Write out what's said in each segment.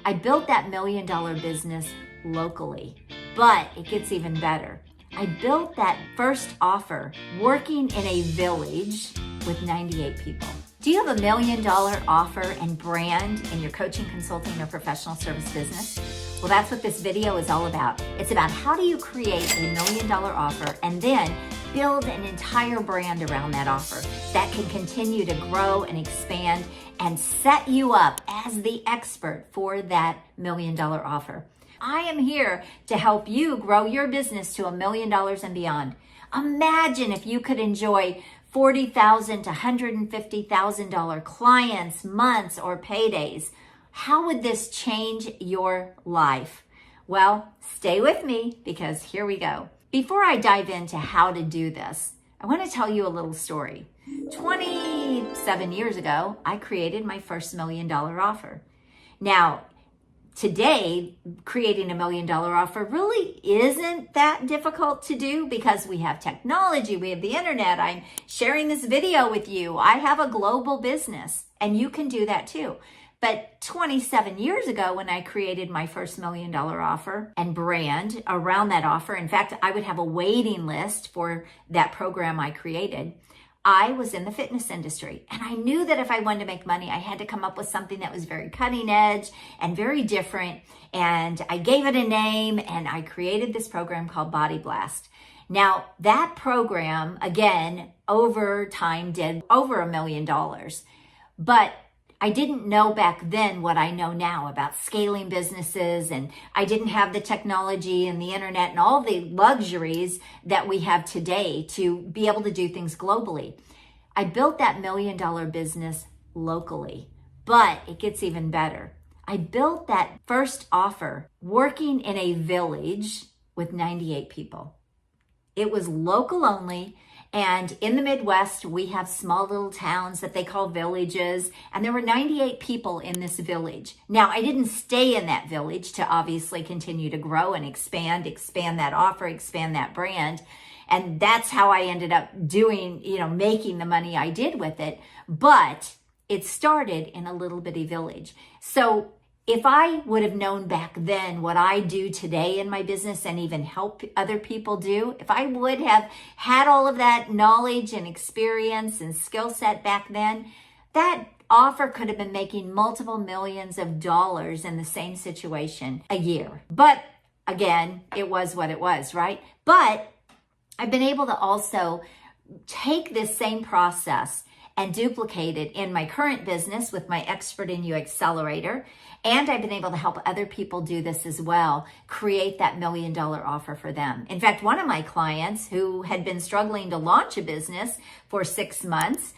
I built that $1 million business locally, but it gets even better. I built that first offer working in a village with 98 people. Do you have $1 million offer and brand in your coaching, consulting, or professional service business? Well, that's what this video is all about. It's about how do you create a $1 million offer and then build an entire brand around that offer that can continue to grow and expand and set you up as the expert for that $1 million offer. I am here to help you grow your business to $1 million and beyond. Imagine if you could enjoy $40,000 to $150,000 clients, months, or paydays. How would this change your life? Well, stay with me because here we go. Before I dive into how to do this, I want to tell you a little story. 27 years ago, I created my first $1 million offer. Now, today, creating a $1 million offer really isn't that difficult to do because we have technology, we have the internet. I'm sharing this video with you. I have a global business and you can do that too. But 27 years ago, when I created my first $1 million offer and brand around that offer, in fact, I would have a waiting list for that program I created. I was in the fitness industry and I knew that if I wanted to make money, I had to come up with something that was very cutting edge and very different. And I gave it a name and I created this program called Body Blast. Now that program, again, over time did over $1 million, but I didn't know back then what I know now about scaling businesses, and I didn't have the technology and the internet and all the luxuries that we have today to be able to do things globally. I built that $1 million business locally, but it gets even better. I built that first offer working in a village with 98 people. It was local only. And in the Midwest, we have small little towns that they call villages. And there were 98 people in this village. Now, I didn't stay in that village to obviously continue to grow and expand that offer, expand that brand. And that's how I ended up doing, making the money I did with it. But it started in a little bitty village. So if I would have known back then what I do today in my business and even help other people do, if I would have had all of that knowledge and experience and skill set back then, that offer could have been making multiple millions of dollars in the same situation a year. But again, it was what it was, right? But I've been able to also take this same process and duplicate it in my current business with my Expert in You Accelerator. And I've been able to help other people do this as well, create that $1 million offer for them. In fact, one of my clients who had been struggling to launch a business for 6 months,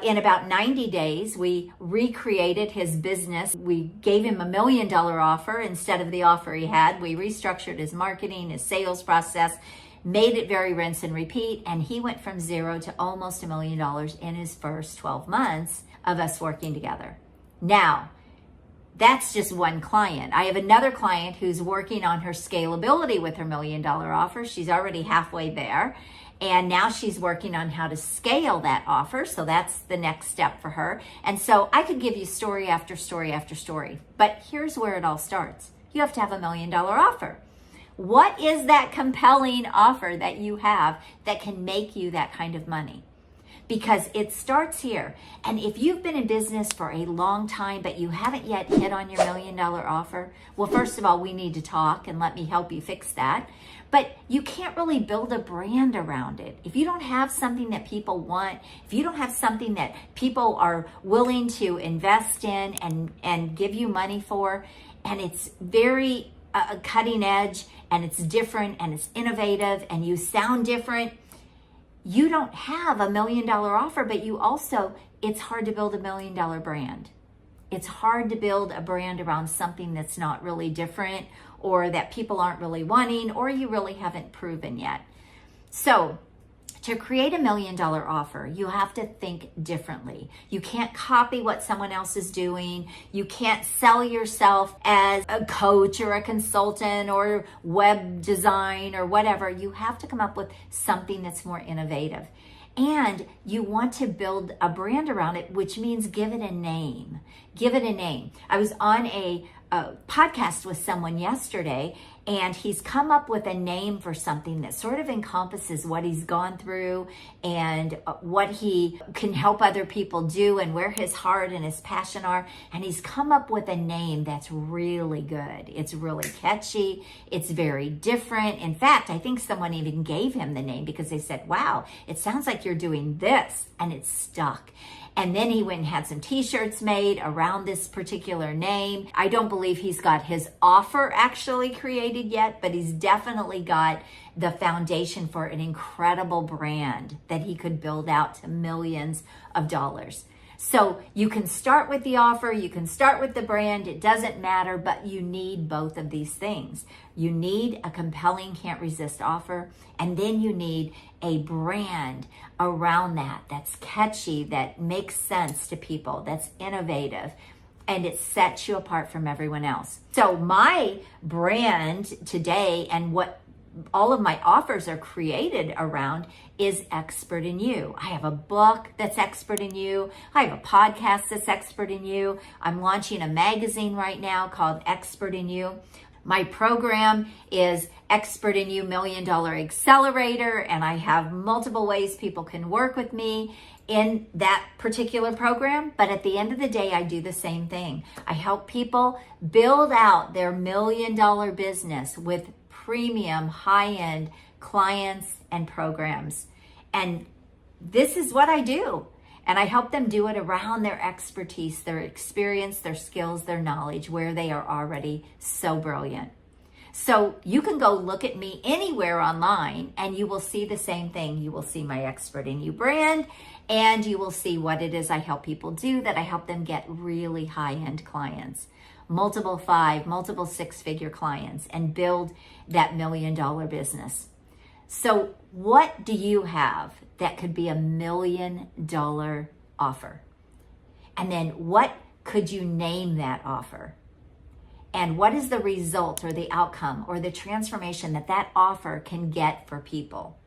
in about 90 days, we recreated his business. We gave him $1 million offer instead of the offer he had. We restructured his marketing, his sales process, made it very rinse and repeat, and he went from zero to almost $1 million in his first 12 months of us working together. Now, that's just one client. I have another client who's working on her scalability with her $1 million offer. She's already halfway there, and now she's working on how to scale that offer. So that's the next step for her. And so I could give you story after story after story, but here's where it all starts. You have to have $1 million offer. What is that compelling offer that you have that can make you that kind of money? Because it starts here. And if you've been in business for a long time, but you haven't yet hit on your $1 million offer, well, first of all, we need to talk and let me help you fix that. But you can't really build a brand around it. If you don't have something that people want, if you don't have something that people are willing to invest in and give you money for, and it's very cutting edge and it's different and it's innovative and you sound different, you don't have $1 million offer, but it's hard to build $1 million brand. It's hard to build a brand around something that's not really different or that people aren't really wanting or you really haven't proven yet. So to create $1 million offer, you have to think differently. You can't copy what someone else is doing. You can't sell yourself as a coach or a consultant or web design or whatever. You have to come up with something that's more innovative. And you want to build a brand around it, which means give it a name. Give it a name. I was on a podcast with someone yesterday, and he's come up with a name for something that sort of encompasses what he's gone through and what he can help other people do and where his heart and his passion are. And he's come up with a name that's really good. It's really catchy. It's very different. In fact, I think someone even gave him the name because they said, wow, it sounds like you're doing this, and it's stuck. And then he went and had some t-shirts made around this particular name. I don't believe he's got his offer actually created yet, but he's definitely got the foundation for an incredible brand that he could build out to millions of dollars. So you can start with the offer, you can start with the brand, it doesn't matter, but you need both of these things. You need a compelling, can't resist offer, and then you need a brand around that that's catchy, that makes sense to people, that's innovative, and it sets you apart from everyone else. So my brand today and what all of my offers are created around is Expert in You. I have a book that's Expert in You. I have a podcast that's Expert in You. I'm launching a magazine right now called Expert in You. My program is Expert in You $1 Million Accelerator, and I have multiple ways people can work with me in that particular program. But at the end of the day, I do the same thing. I help people build out their $1 million business with premium, high-end clients and programs. And this is what I do. And I help them do it around their expertise, their experience, their skills, their knowledge, where they are already so brilliant. So you can go look at me anywhere online and you will see the same thing. You will see my Expert in You brand, and you will see what it is I help people do, that I help them get really high-end clients, multiple 5, multiple 6-figure clients, and build that $1 million business. So what do you have that could be a $1 million offer? And then what could you name that offer? And what is the result or the outcome or the transformation that that offer can get for people?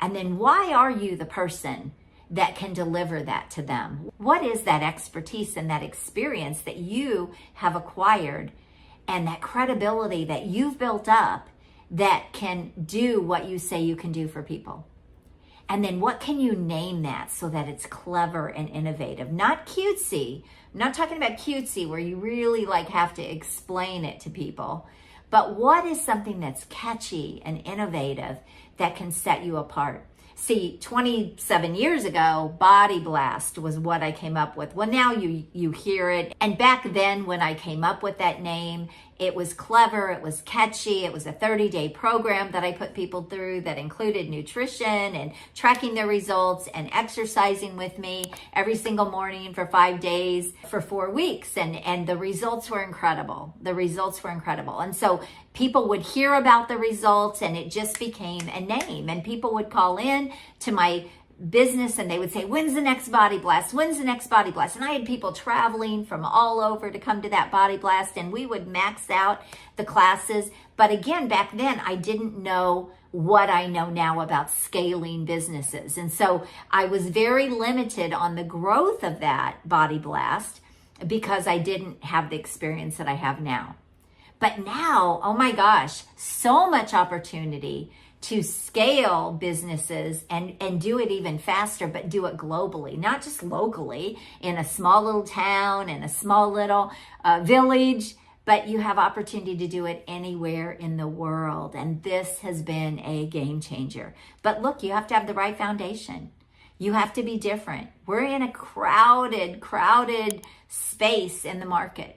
And then why are you the person that can deliver that to them? What is that expertise and that experience that you have acquired and that credibility that you've built up that can do what you say you can do for people? And then what can you name that so that it's clever and innovative? Not cutesy. I'm not talking about cutesy where you really have to explain it to people. But what is something that's catchy and innovative that can set you apart? See, 27 years ago, Body Blast was what I came up with. Well, now you hear it. And back then when I came up with that name, it was clever, it was catchy, it was a 30-day program that I put people through that included nutrition and tracking their results and exercising with me every single morning for 5 days for 4 weeks. And the results were incredible. The results were incredible. And so people would hear about the results and it just became a name. And people would call in to my business and they would say, when's the next Body Blast? When's the next Body Blast? And I had people traveling from all over to come to that Body Blast, and we would max out the classes. But again, back then I didn't know what I know now about scaling businesses. And so I was very limited on the growth of that Body Blast because I didn't have the experience that I have now. But now, oh my gosh, so much opportunity to scale businesses and do it even faster, but do it globally, not just locally in a small little town, in a small little village, but you have opportunity to do it anywhere in the world. And this has been a game changer. But look, you have to have the right foundation. You have to be different. We're in a crowded space in the market.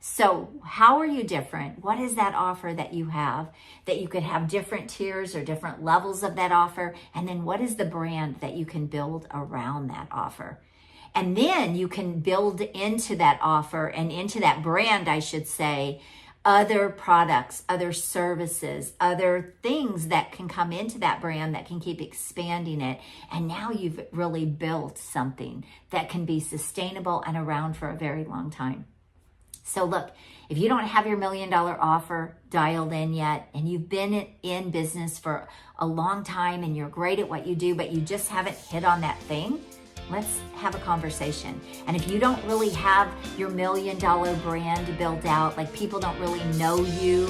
So how are you different? What is that offer that you have that you could have different tiers or different levels of that offer? And then what is the brand that you can build around that offer? And then you can build into that offer and into that brand, I should say, other products, other services, other things that can come into that brand that can keep expanding it. And now you've really built something that can be sustainable and around for a very long time. So look, if you don't have your $1 million offer dialed in yet, and you've been in business for a long time and you're great at what you do, but you just haven't hit on that thing, Let's have a conversation. And if you don't really have your $1 million brand built out, like people don't really know you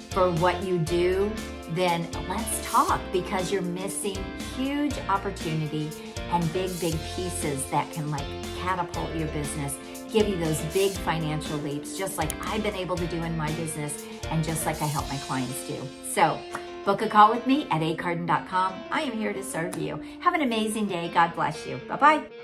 for what you do, then let's talk, because you're missing huge opportunity and big pieces that can like catapult your business, give you those big financial leaps, just like I've been able to do in my business and just like I help my clients do. So book a call with me at acarden.com. I am here to serve you. Have an amazing day. God bless you. Bye-bye.